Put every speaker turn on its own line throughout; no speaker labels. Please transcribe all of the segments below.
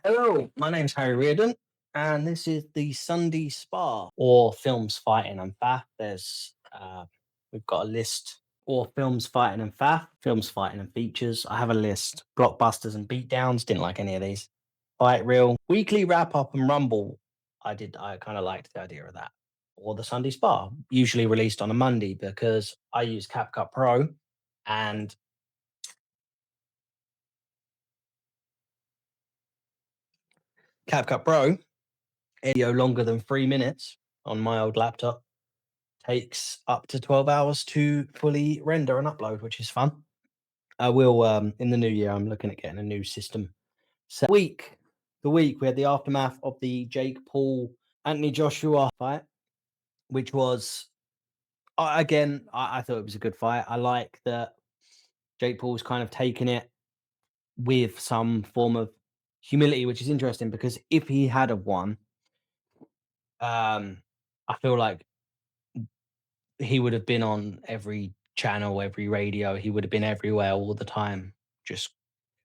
Hello, my name's Harry Reardon, and this is the Sunday Spar or films fighting and faff. We've got a list or films fighting and faff, films fighting and features. I have a list: blockbusters and beatdowns. Didn't like any of these. Fight reel, weekly wrap up and rumble. I did. I kind of liked the idea of that. Or the Sunday Spar, usually released on a Monday because I use CapCut Pro, and CapCut Pro video longer than 3 minutes on my old laptop takes up to 12 hours to fully render and upload, which is fun. I will in the new year. I'm looking at getting a new system. So the week we had the aftermath of the Jake Paul Anthony Joshua fight, which was again I thought it was a good fight. I like that Jake Paul's kind of taken it with some form of humility, which is interesting because if he had have won, I feel like he would have been on every channel, every radio. He would have been everywhere all the time. Just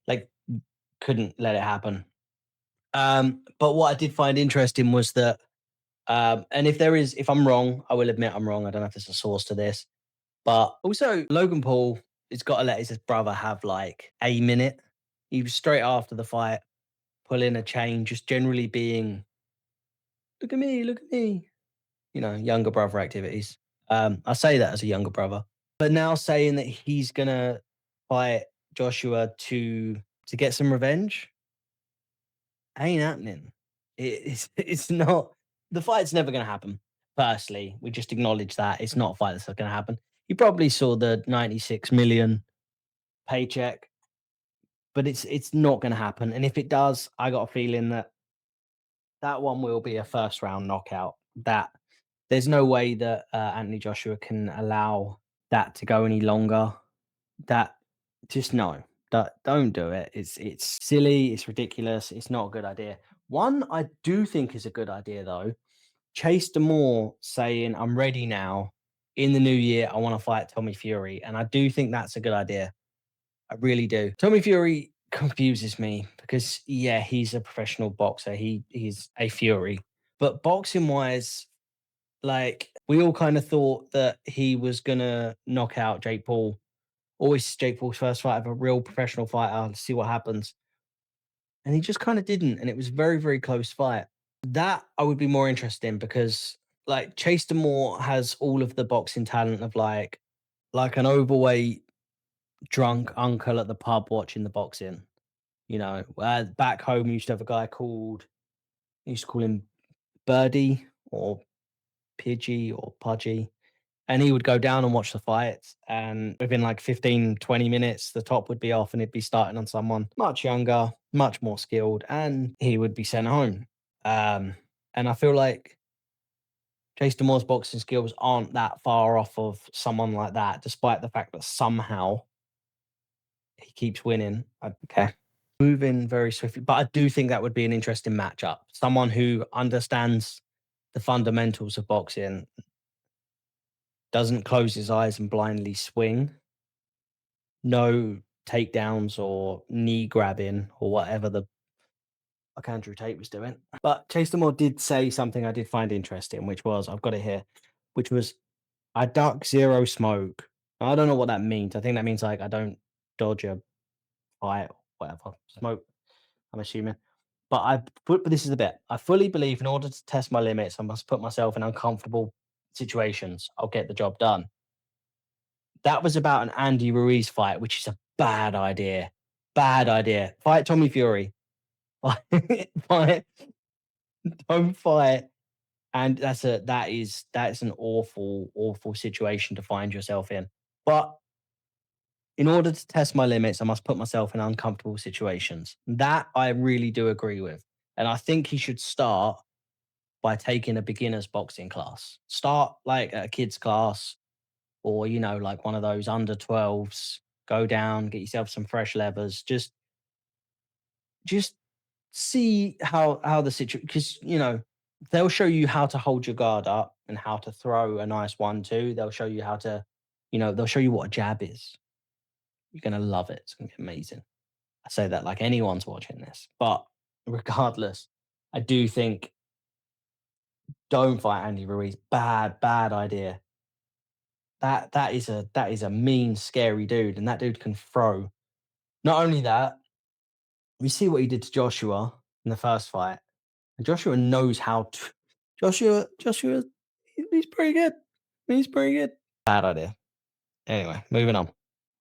like couldn't let it happen. But what I did find interesting was that, and if I'm wrong, I will admit I'm wrong. I don't know if there's a source to this, but also Logan Paul has got to let his brother have like a minute. He was straight after the fight, pulling a chain, just generally being, look at me, younger brother activities. I say that as a younger brother. But now saying that he's gonna fight Joshua to get some revenge ain't happening. It's not. The fight's never gonna happen. Firstly, we just acknowledge that it's not a fight that's gonna happen. You probably saw the 96 million paycheck, but it's not gonna happen. And if it does, I got a feeling that that one will be a first round knockout. That there's no way that Anthony Joshua can allow that to go any longer. That just no, don't do it. It's silly. It's ridiculous. It's not a good idea. One I do think is a good idea though. Chase Demore saying, "I'm ready now. In the new year, I want to fight Tommy Fury," and I do think that's a good idea. I really do. Tommy Fury confuses me because yeah, he's a professional boxer. He's a Fury, but boxing wise, like we all kind of thought that he was gonna knock out Jake Paul. Always Jake Paul's first fight of a real professional fighter. See what happens, and he just kind of didn't, and it was a very very close fight. That I would be more interested in because like Chase Demore has all of the boxing talent of like an overweight drunk uncle at the pub watching the boxing. Back home, we used to have a guy called, we used to call him Birdie or Pidgey or Pudgy. And he would go down and watch the fights. And within like 15, 20 minutes, the top would be off and he'd be starting on someone much younger, much more skilled, and he would be sent home. And I feel like Chase Demore's boxing skills aren't that far off of someone like that, despite the fact that somehow he keeps winning. Okay. Moving very swiftly, but I do think that would be an interesting matchup. Someone who understands the fundamentals of boxing, doesn't close his eyes and blindly swing, no takedowns or knee grabbing or whatever the fuck Andrew Tate was doing. But Chase Demore did say something I did find interesting, which was, I've got it here, which was, I duck zero smoke. I don't know what that means. I think that means like I don't dodge a fight or whatever. Smoke, I'm assuming. But this is the bit. I fully believe in order to test my limits, I must put myself in uncomfortable situations. I'll get the job done. That was about an Andy Ruiz fight, which is a bad idea. Bad idea. Fight Tommy Fury. Fight, don't fight. And that's an awful, awful situation to find yourself in. But in order to test my limits, I must put myself in uncomfortable situations. That I really do agree with. And I think he should start by taking a beginner's boxing class. Start like at a kid's class or, like one of those under 12s. Go down, get yourself some fresh levers. Just see how the situation, because, they'll show you how to hold your guard up and how to throw a nice 1-2. They'll show you how to, they'll show you what a jab is. You're going to love it. It's going to be amazing. I say that like anyone's watching this, but regardless, I do think don't fight Andy Ruiz. Bad, bad idea. That is a mean, scary dude, and that dude can throw. Not only that, we see what he did to Joshua in the first fight, and Joshua knows how to. Joshua, he's pretty good. He's pretty good. Bad idea. Anyway, moving on.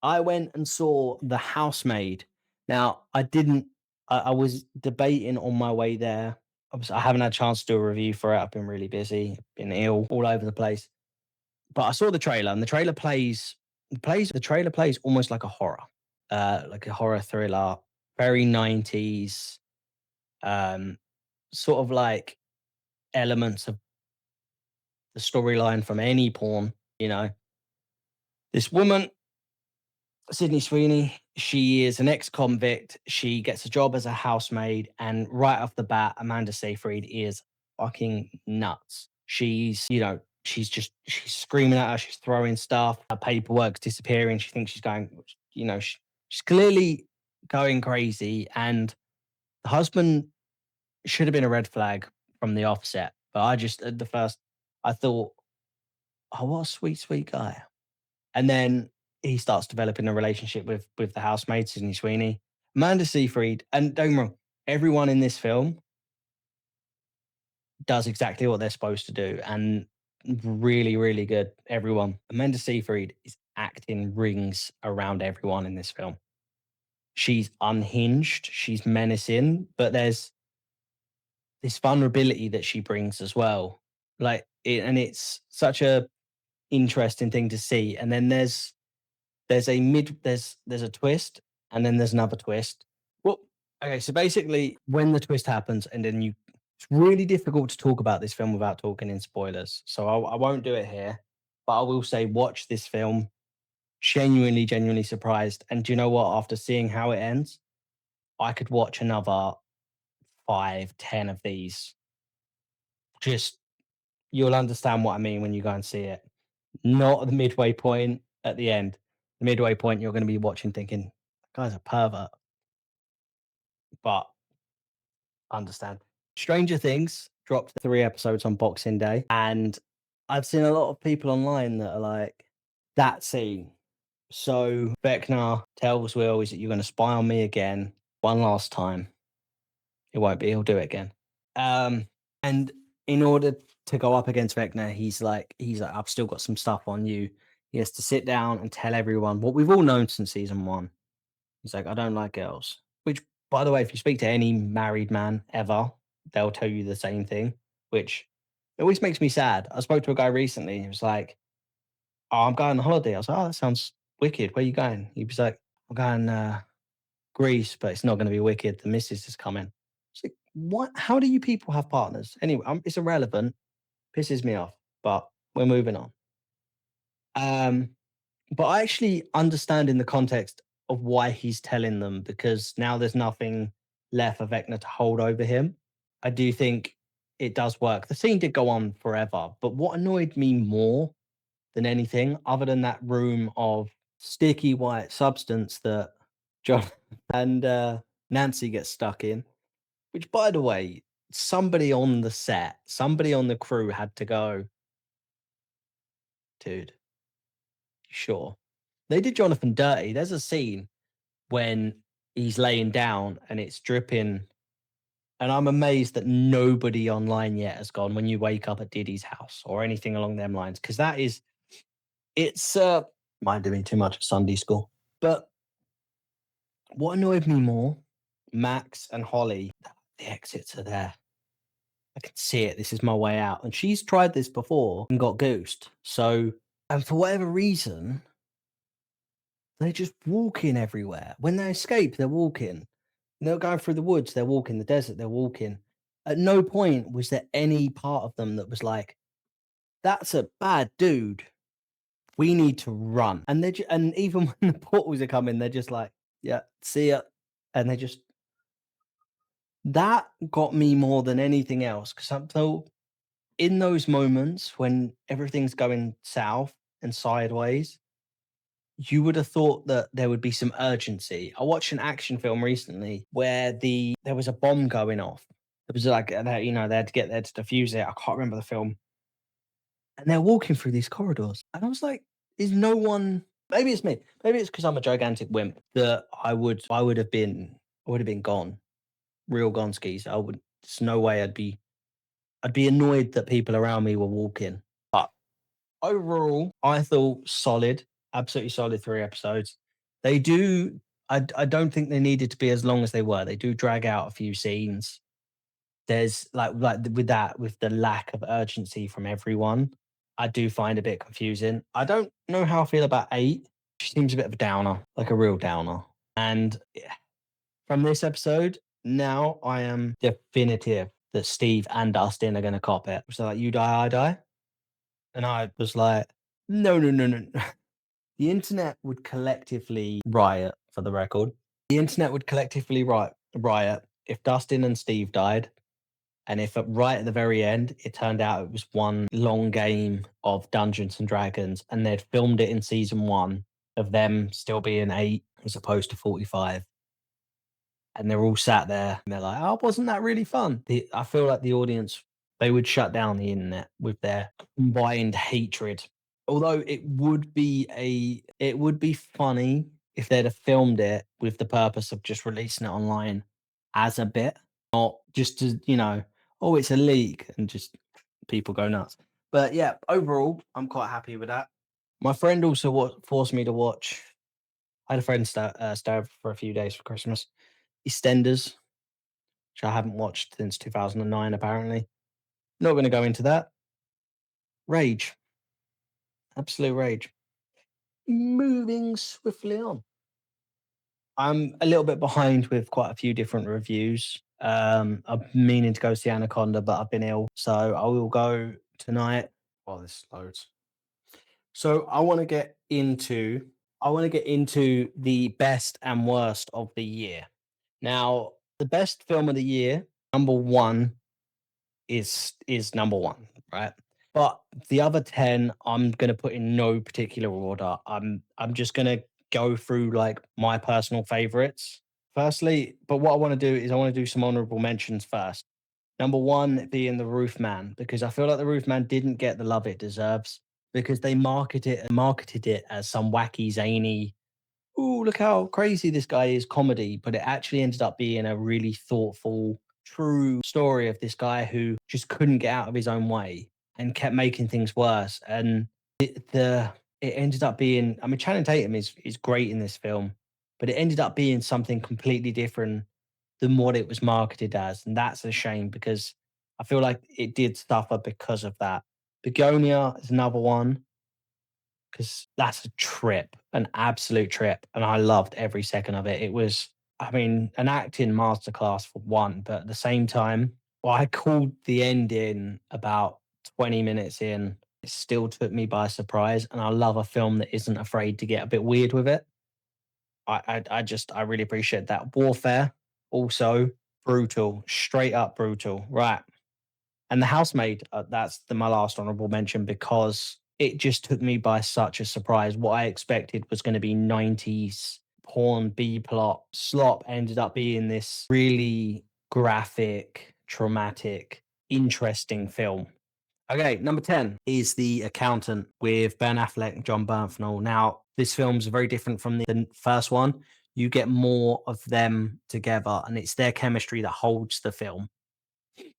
I went and saw The Housemaid. Now, I didn't. I was debating on my way there. Obviously, I haven't had a chance to do a review for it. I've been really busy, been ill, all over the place. But I saw the trailer, and the trailer plays almost like a horror thriller, very 90s, um, sort of like elements of the storyline from any porn. You know, this woman, Sydney Sweeney, she is an ex-convict. She gets a job as a housemaid, and right off the bat, Amanda Seyfried is fucking nuts. She's screaming at her, she's throwing stuff, her paperwork's disappearing. She thinks she's going, she's clearly going crazy. And the husband should have been a red flag from the offset. But I just at the first I thought, oh, what a sweet, sweet guy. And then he starts developing a relationship with the housemaid, Sydney Sweeney, Amanda Seyfried, and don't get me wrong, everyone in this film does exactly what they're supposed to do, and really, really good. Everyone, Amanda Seyfried is acting rings around everyone in this film. She's unhinged, she's menacing, but there's this vulnerability that she brings as well. And it's such a interesting thing to see. And then there's a twist, and then there's another twist. Well, okay, so basically, when the twist happens, and then it's really difficult to talk about this film without talking in spoilers. So I won't do it here, but I will say, watch this film. Genuinely, genuinely surprised. And do you know what? After seeing how it ends, I could watch another 5, 10 of these. Just you'll understand what I mean when you go and see it. Not the midway point at the end. The midway point, you're going to be watching thinking, that guy's a pervert. But understand. Stranger Things dropped 3 episodes on Boxing Day, and I've seen a lot of people online that are like, that scene. So Vecna tells Will, is that you're going to spy on me again one last time. It won't be, he'll do it again. And in order to go up against Vecna, he's like, I've still got some stuff on you. He has to sit down and tell everyone what we've all known since season one. He's like, I don't like girls. Which, by the way, if you speak to any married man ever, they'll tell you the same thing, which always makes me sad. I spoke to a guy recently. He was like, oh, I'm going on holiday. I was like, oh, that sounds wicked. Where are you going? He was like, I'm going Greece, but it's not going to be wicked. The missus is coming. It's like, what? How do you people have partners? Anyway, it's irrelevant. Pisses me off, but we're moving on. Um, but I actually understand in the context of why he's telling them, because now there's nothing left for Vecna to hold over him. I do think it does work. The scene did go on forever, but what annoyed me more than anything, other than that room of sticky white substance that John and Nancy get stuck in, which, by the way, somebody on the set, somebody on the crew had to go, dude, sure. They did Jonathan dirty. There's a scene when he's laying down and it's dripping. And I'm amazed that nobody online yet has gone when you wake up at Diddy's house or anything along them lines. Cause it's might do me too much at Sunday school. But what annoyed me more, Max and Holly, the exits are there. I can see it. This is my way out. And she's tried this before and got goosed. So, and for whatever reason, they're just walking everywhere. When they escape, they're walking. They're going through the woods, they're walking, the desert, they're walking. At no point was there any part of them that was like, that's a bad dude. We need to run. And and even when the portals are coming, they're just like, yeah, see ya. And they just that got me more than anything else. Cause I'm so in those moments when everything's going south and sideways, you would have thought that there would be some urgency. I watched an action film recently where there was a bomb going off. It was like they had to get there to defuse it. I can't remember the film, and they're walking through these corridors, and I was like, "Is no one?" Maybe it's me. Maybe it's because I'm a gigantic wimp that I would have been gone, real gone skis. I would. There's no way I'd be annoyed that people around me were walking. But overall, I thought solid, absolutely solid 3 episodes. They do I don't think they needed to be as long as they were. They do drag out a few scenes. There's with that, with the lack of urgency from everyone, I do find a bit confusing. I don't know how I feel about 8. She seems a bit of a downer, like a real downer. And yeah, from this episode, now I am definitive that Steve and Dustin are gonna cop it. So like, "You die, I die." And I was like, "No, no, no, no." The internet would collectively riot, for the record. The internet would collectively riot if Dustin and Steve died, and if right at the very end, it turned out it was one long game of Dungeons and Dragons, and they'd filmed it in season 1 of them still being 8 as opposed to 45. And they're all sat there and they're like, "Oh, wasn't that really fun?" I feel like the audience, they would shut down the internet with their combined hatred. Although it would be funny if they'd have filmed it with the purpose of just releasing it online as a bit, not just to, "Oh, it's a leak," and just people go nuts. But yeah, overall, I'm quite happy with that. My friend also forced me to watch. I had a friend stay over for a few days for Christmas. EastEnders, which I haven't watched since 2009, apparently. Not going to go into that. Rage, absolute rage. Moving swiftly on. I'm a little bit behind with quite a few different reviews. I'm meaning to go see Anaconda, but I've been ill, so I will go tonight. Oh, there's loads. So I want to get into the best and worst of the year. Now, the best film of the year, number one, is number one, right? But the other 10, I'm gonna put in no particular order. I'm just gonna go through like my personal favorites. Firstly, but what I want to do is I want to do some honorable mentions first. Number one being the Roof Man, because I feel like the Roof Man didn't get the love it deserves because they marketed it as some wacky, zany, "Ooh, look how crazy this guy is" comedy, but it actually ended up being a really thoughtful, true story of this guy who just couldn't get out of his own way and kept making things worse. And it ended up being, I mean, Channing Tatum is great in this film, but it ended up being something completely different than what it was marketed as. And that's a shame because I feel like it did suffer because of that. Begonia is another one, because that's a trip, an absolute trip, and I loved every second of it. It was, I mean, an acting masterclass for one, but at the same time, well, I called the ending about 20 minutes in. It still took me by surprise, and I love a film that isn't afraid to get a bit weird with it. I really appreciate that. Warfare, also brutal, straight up brutal. Right. And The Housemaid, that's my last honorable mention because it just took me by such a surprise. What I expected was going to be 90s porn B plot. Slop ended up being this really graphic, traumatic, interesting film. Okay, number 10 is The Accountant with Ben Affleck and John Bernthal. Now, this film's very different from the first one. You get more of them together, and it's their chemistry that holds the film,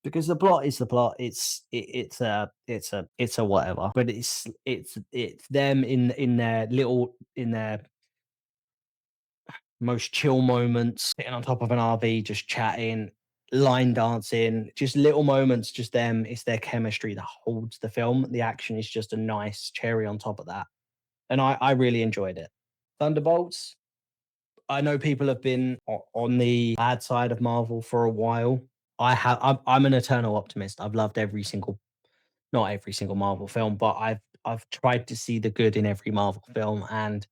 because the plot is the plot. It's a whatever, but it's them in their most chill moments, sitting on top of an RV, just chatting, line dancing, just little moments, just them. It's their chemistry that holds the film. The action is just a nice cherry on top of that, and I really enjoyed it. Thunderbolts. I know people have been on the bad side of Marvel for a while. I'm an eternal optimist. I've loved not every single Marvel film, but I've tried to see the good in every Marvel film, and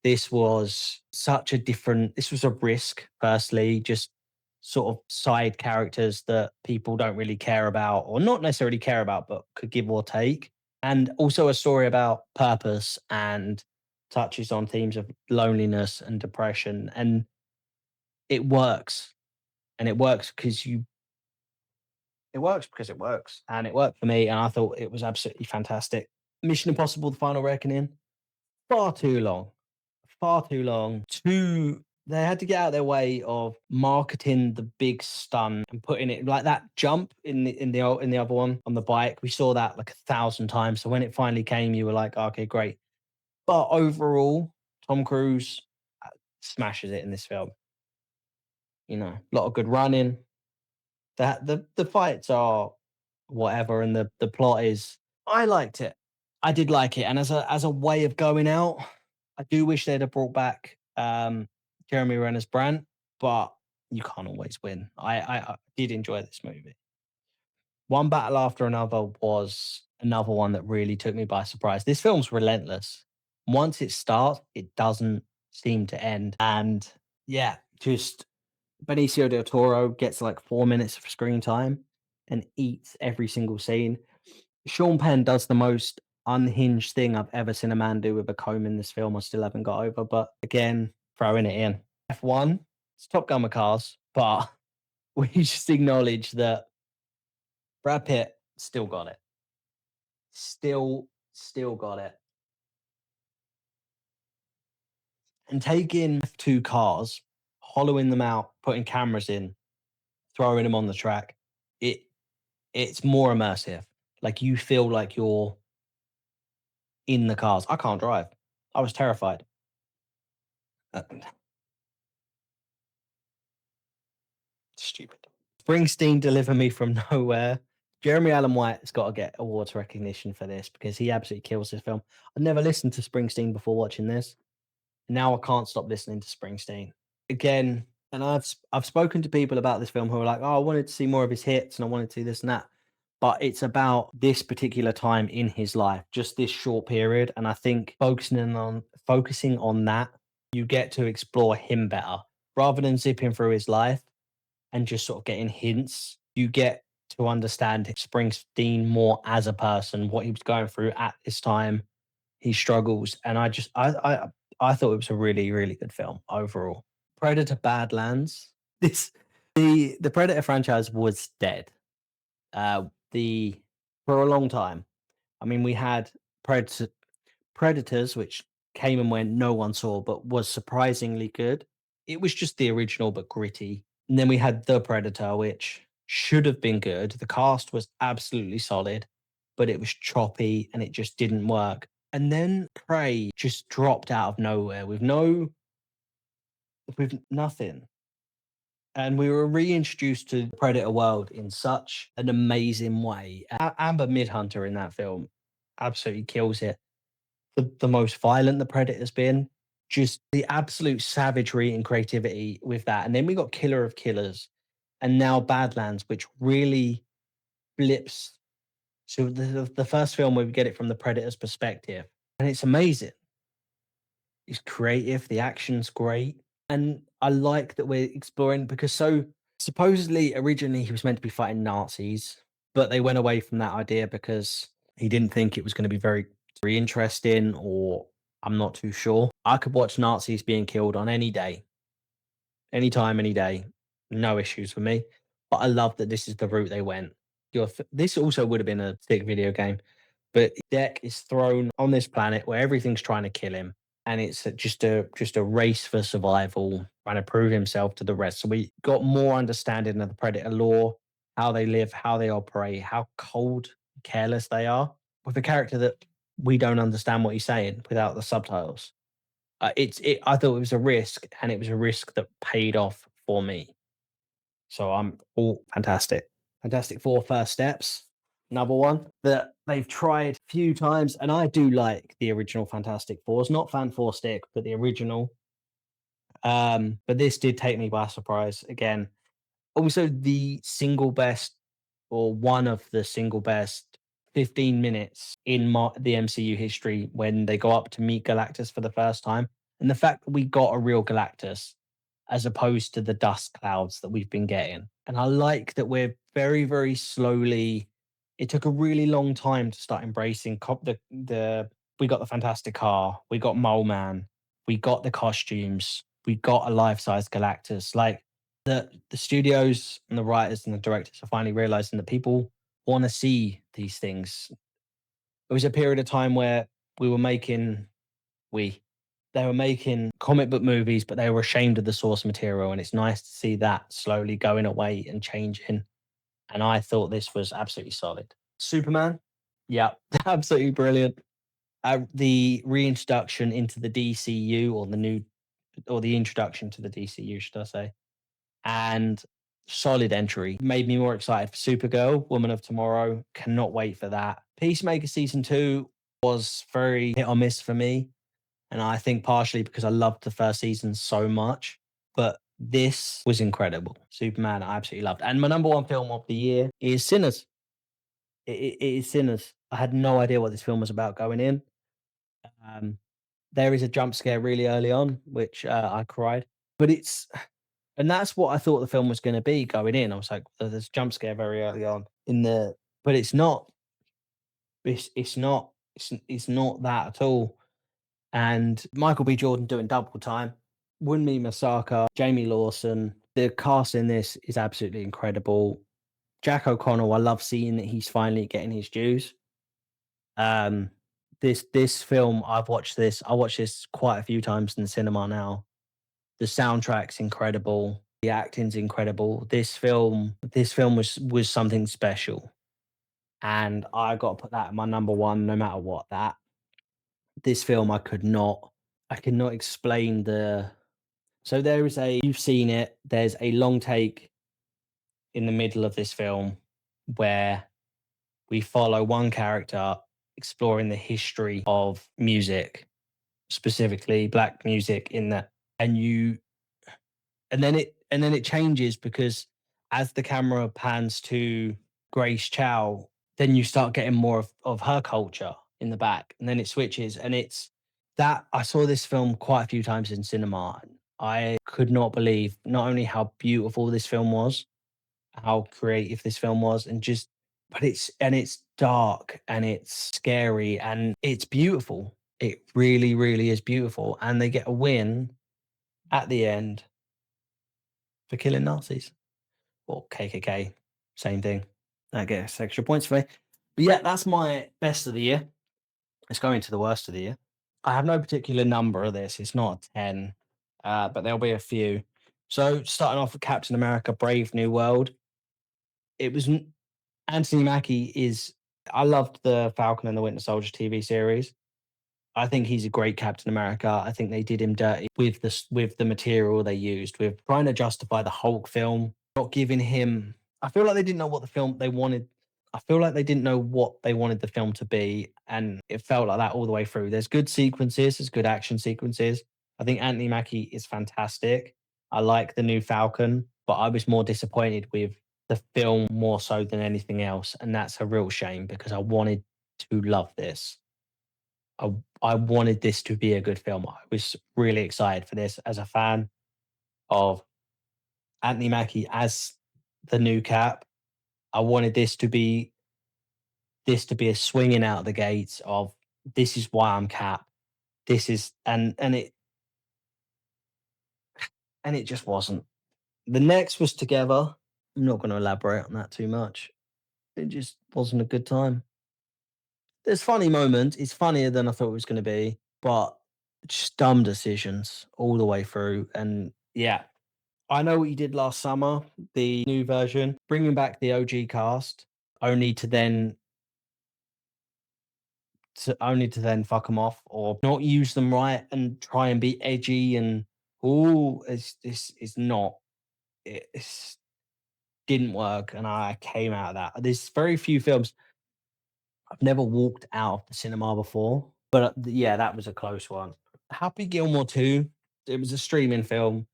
this was a risk. Firstly, just sort of side characters that people don't really care about, or not necessarily care about, but could give or take, and also a story about purpose and touches on themes of loneliness and depression, and it works. And it works because it works, and it worked for me, and I thought it was absolutely fantastic. Mission Impossible: The Final Reckoning, far too long, far too long. Too They had to get out of their way of marketing the big stunt and putting it like that jump in the other one on the bike. We saw that like 1,000 times. So when it finally came, you were like, okay, great. But overall, Tom Cruise smashes it in this film. A lot of good running. The fights are whatever, and the plot is. I liked it. I did like it, and as a way of going out, I do wish they'd have brought back Jeremy Renner's Brant, but you can't always win. I did enjoy this movie. One battle after another was another one that really took me by surprise. This film's relentless. Once it starts, it doesn't seem to end, and yeah, just Benicio del Toro gets like 4 minutes of screen time and eats every single scene. Sean Penn does the most unhinged thing I've ever seen a man do with a comb in this film. I still haven't got over, but again, throwing it in. F1, it's Top Gun with cars, but we just acknowledge that Brad Pitt still got it. Still got it. And taking two cars, hollowing them out, putting cameras in, throwing them on the track, it it's more immersive. Like you feel like you're in the cars. I can't drive. I was terrified. Uh, Stupid. Springsteen deliver me from nowhere. Jeremy Allen White's got to get awards recognition for this because he absolutely kills this film. I never listened to Springsteen before watching this. Now I can't stop listening to Springsteen again. And I've spoken to people about this film who are like, "Oh, I wanted to see more of his hits, and I wanted to see this and that." But it's about this particular time in his life, just this short period. And I think focusing on that, you get to explore him better rather than zipping through his life and just sort of getting hints. You get to understand Springsteen more as a person, what he was going through at this time, his struggles, and I thought it was a really really good film overall. Predator Badlands. This the Predator franchise was dead. The For a long time. I mean, we had Predators, which came and went, no one saw, but was surprisingly good. It was just the original, but gritty. And then we had The Predator, which should have been good. The cast was absolutely solid, but it was choppy and it just didn't work. And then Prey just dropped out of nowhere with nothing. And we were reintroduced to the Predator world in such an amazing way. Amber Midhunter in that film absolutely kills it. The most violent the Predator's been, just the absolute savagery and creativity with that. And then we got Killer of Killers and now Badlands, which really flips. So the first film where we get it from the Predator's perspective, and it's amazing. It's creative, the action's great, and I like that we're exploring because so supposedly originally he was meant to be fighting Nazis, but they went away from that idea because he didn't think it was going to be very interesting, or I'm not too sure. I could watch Nazis being killed on any day, anytime, any day, no issues for me. But I love that this is the route they went. This also would have been a sick video game, but Deck is thrown on this planet where everything's trying to kill him, and it's just a race for survival, trying to prove himself to the rest. So we got more understanding of the Predator lore, how they live, how they operate, how cold, careless they are, with a character that we don't understand what he's saying without the subtitles. I thought it was a risk, and it was a risk that paid off for me. So I'm all fantastic. Fantastic Four First Steps, another one that they've tried a few times, and I do like the original Fantastic Fours, not Fan Four Stick, but the original. But this did take me by surprise again. Also, the single best, or one of the single best 15 minutes in the MCU history when they go up to meet Galactus for the first time. And the fact that we got a real Galactus as opposed to the dust clouds that we've been getting. And I like that we're very, very slowly. It took a really long time to start embracing the we got the fantastic car, we got Mole Man, we got the costumes, we got a life-size Galactus. Like the studios and the writers and the directors are finally realizing that people want to see these things. It was a period of time where we were making we they were making comic book movies, but they were ashamed of the source material, and it's nice to see that slowly going away and changing. And I thought this was absolutely solid. Superman, yeah, absolutely brilliant. The reintroduction into the DCU, or the introduction to the DCU, should I say? And solid entry made me more excited for Supergirl, Woman of Tomorrow. Cannot wait for that. Peacemaker season two was very hit or miss for me, and I think partially because I loved the first season so much. But this was incredible. Superman, I absolutely loved. And my number one film of the year is Sinners. It is Sinners. I had no idea what this film was about going in. Um, there is a jump scare really early on, which I cried. But and that's what I thought the film was going to be going in. I was like, there's a jump scare very early on in the, but it's not. It's not. It's not that at all. And Michael B. Jordan doing double time. Wunmi Masaka, Jamie Lawson. The cast in this is absolutely incredible. Jack O'Connell, I love seeing that he's finally getting his dues. Um, this film, I watched this quite a few times in the cinema now. The soundtrack's incredible. The acting's incredible. This film was something special. And I got to put that at my number one no matter what. That this film I could not explain the so there is a you've seen it, there's a long take in the middle of this film where we follow one character exploring the history of music, specifically black music in that. And you and then it changes because as the camera pans to Grace Chow, then you start getting more of her culture in the back, and then it switches, and it's that I saw this film quite a few times in cinema. I could not believe not only how beautiful this film was, how creative this film was, and just but it's dark and it's scary and it's beautiful. It really, really is beautiful, and they get a win at the end for killing Nazis or KKK, same thing. That gets extra points for me. But yeah, that's my best of the year. Let's go into the worst of the year. I have no particular number of this. It's not a 10, but there'll be a few. So starting off with Captain America: Brave New World. It was Anthony Mackie is. I loved the Falcon and the Winter Soldier TV series. I think he's a great Captain America. I think they did him dirty with the material they used, with trying to justify the Hulk film, not giving him. I feel like they didn't know what the film they wanted. I feel like they didn't know what they wanted the film to be, and it felt like that all the way through. There's good sequences, there's good action sequences. I think Anthony Mackie is fantastic. I like the new Falcon, but I was more disappointed with the film more so than anything else, and that's a real shame because I wanted to love this. I I wanted this to be a good film. I was really excited for this as a fan of Anthony Mackie as the new Cap. I wanted this to be a swinging out the gates of this is why I'm Cap. This is and it just wasn't. The next was Together. I'm not going to elaborate on that too much. It just wasn't a good time. There's funny moments. It's funnier than I thought it was going to be, but just dumb decisions all the way through. And yeah, I know what you did last summer, the new version, bringing back the OG cast, only to then only to then fuck them off or not use them right and try and be edgy and it's this is not it didn't work and I came out of that. There's very few films I've never walked out of the cinema before, but yeah, that was a close one. Happy Gilmore 2, it was a streaming film.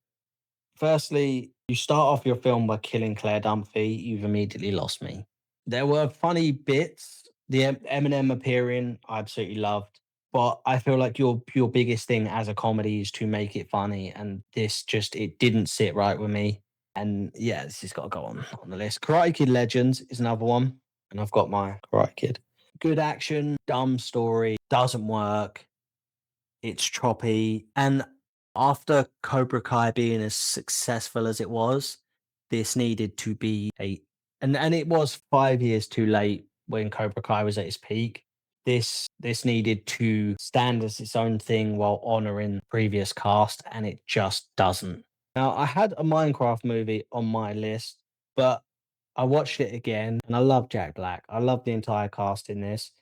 Firstly, you start off your film by killing Claire Dunphy. You've immediately lost me. There were funny bits. The Eminem appearing, I absolutely loved. But I feel like your biggest thing as a comedy is to make it funny, and this just it didn't sit right with me. And yeah, this has got to go on the list. Karate Kid Legends is another one, and I've got my Karate Kid. good action, dumb story, doesn't work. It's choppy. And after Cobra Kai being as successful as it was, this needed to be a and it was 5 years too late when Cobra Kai was at its peak. This needed to stand as its own thing while honoring previous cast, and it just doesn't. Now, I had a Minecraft movie on my list, but I watched it again and I love Jack Black. I love the entire cast in this.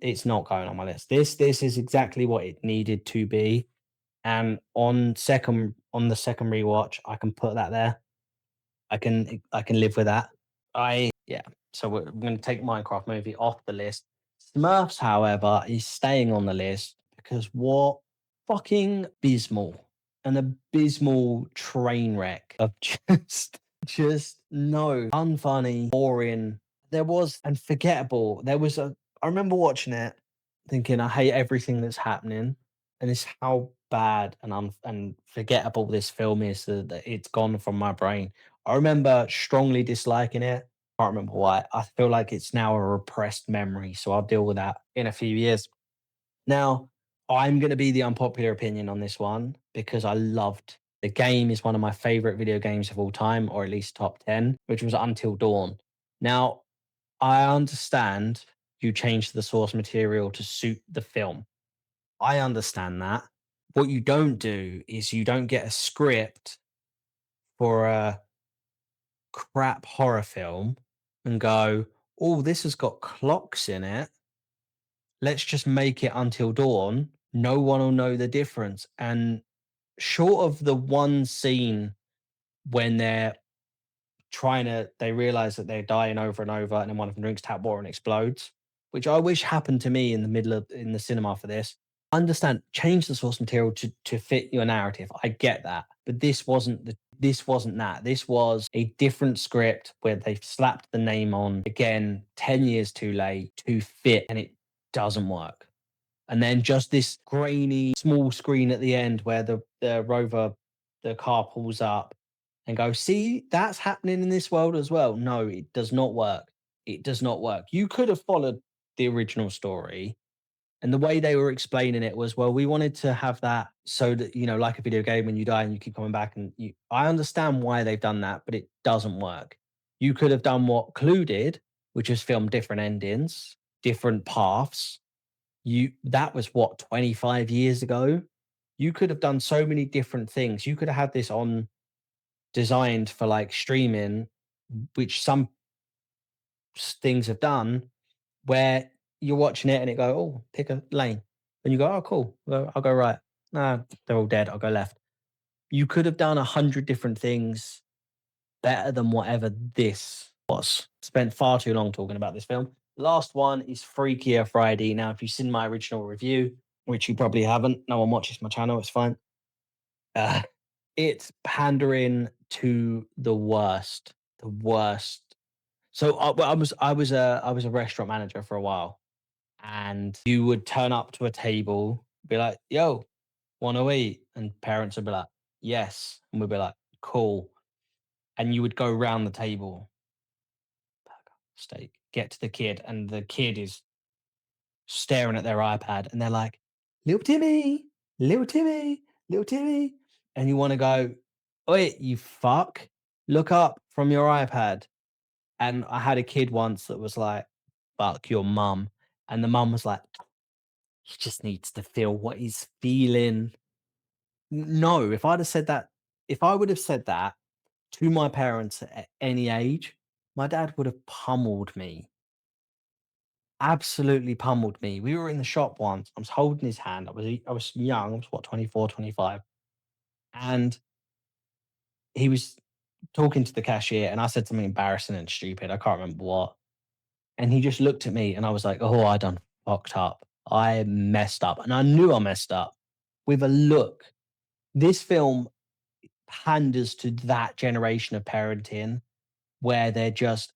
It's not going on my list. This is exactly what it needed to be. And on the second rewatch, I can put that there. I can live with that. Yeah. So we're going to take Minecraft movie off the list. Smurfs, however, is staying on the list because what fucking abysmal, an abysmal train wreck of just no unfunny, boring. There was and forgettable. There was a. I remember watching it, thinking I hate everything that's happening, and it's how bad and and forgettable this film is that it's gone from my brain. I remember strongly disliking it. Can't remember why. I feel like it's now a repressed memory, so I'll deal with that in a few years. Now, I'm going to be the unpopular opinion on this one because I loved the game is one of my favorite video games of all time, or at least top 10, which was Until Dawn. Now, I understand you changed the source material to suit the film. I understand that. What you don't do is you don't get a script for a crap horror film and go, oh, this has got clocks in it. Let's just make it Until Dawn. No one will know the difference. And short of the one scene when they realize that they're dying over and over, and then one of them drinks tap water and explodes, which I wish happened to me in the cinema for this. Understand, change the source material to fit your narrative. I get that, but this wasn't that. This was a different script where they slapped the name on again 10 years too late to fit, and it doesn't work. And then just this grainy small screen at the end where the rover, the car pulls up and goes, see, that's happening in this world as well. No, it does not work. It does not work. You could have followed the original story. And the way they were explaining it was, well, we wanted to have that so that, like a video game, when you die and you keep coming back I understand why they've done that, but it doesn't work. You could have done what Clue did, which is film different endings, different paths. That was what, 25 years ago? You could have done so many different things. You could have had this on designed for like streaming, which some things have done, where you're watching it and it go, oh, pick a lane. And you go, oh, cool. Well, I'll go right. Nah, they're all dead. I'll go left. You could have done 100 different things better than whatever this was. Spent far too long talking about this film. Last one is Freakier Friday. Now, if you've seen my original review, which you probably haven't, no one watches my channel, it's fine. Uh, it's pandering to the worst. The worst. So I was a restaurant manager for a while, and you would turn up to a table, be like, "Yo, want to eat?" And parents would be like, "Yes," and we'd be like, "Cool." And you would go round the table, steak, get to the kid, and the kid is staring at their iPad, and they're like, "Little Timmy, little Timmy, little Timmy," and you want to go, "Wait, you fuck! Look up from your iPad." And I had a kid once that was like, "Fuck your mum," and the mum was like, "He just needs to feel what he's feeling." No, if I would have said that to my parents at any age, my dad would have pummeled me. Absolutely pummeled me. We were in the shop once. I was holding his hand. I was young. I was what, 24, 25, and he was talking to the cashier, and I said something embarrassing and stupid. I can't remember what. And he just looked at me, and I was like, "Oh, I done fucked up. I messed up." And I knew I messed up with a look. This film panders to that generation of parenting where they're just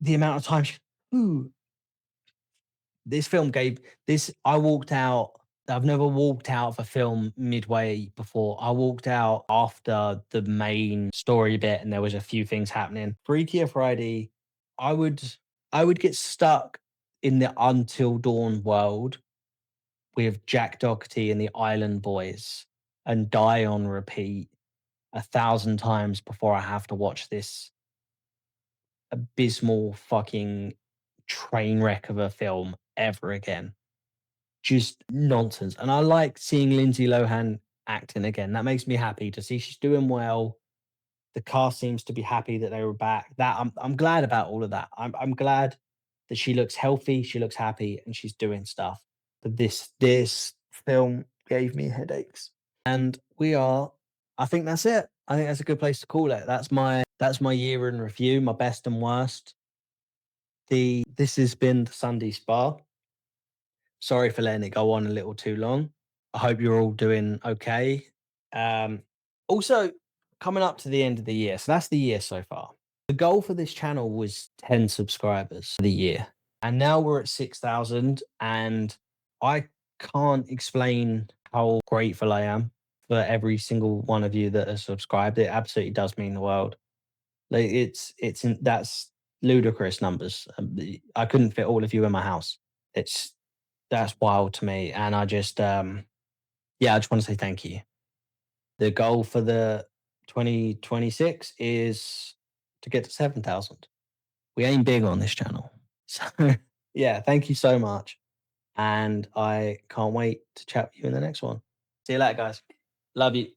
the amount of times, ooh, this film gave this. I walked out. I've never walked out of a film midway before. I walked out after the main story bit, and there was a few things happening. Freakier Friday, I would. I would get stuck in the Until Dawn world with Jack Doherty and the Island Boys and die on repeat 1,000 times before I have to watch this abysmal fucking train wreck of a film ever again. Just nonsense. And I like seeing Lindsay Lohan acting again. That makes me happy to see she's doing well. The cast seems to be happy that they were back. That I'm glad about all of that. I'm glad that she looks healthy, she looks happy, and she's doing stuff. But this film gave me headaches. And we are, I think that's it. I think that's a good place to call it. That's my year in review, my best and worst. This has been the Sunday Spa. Sorry for letting it go on a little too long. I hope you're all doing okay. Um, Also, coming up to the end of the year, so that's the year so far. The goal for this channel was 10 subscribers for the year, and now we're at 6,000. And I can't explain how grateful I am for every single one of you that has subscribed. It absolutely does mean the world. Like that's ludicrous numbers. I couldn't fit all of you in my house. It's That's wild to me, and yeah, I just want to say thank you. The goal for the 2026 is to get to 7,000. We aim big on this channel. So, yeah, thank you so much. And I can't wait to chat with you in the next one. See you later, guys. Love you.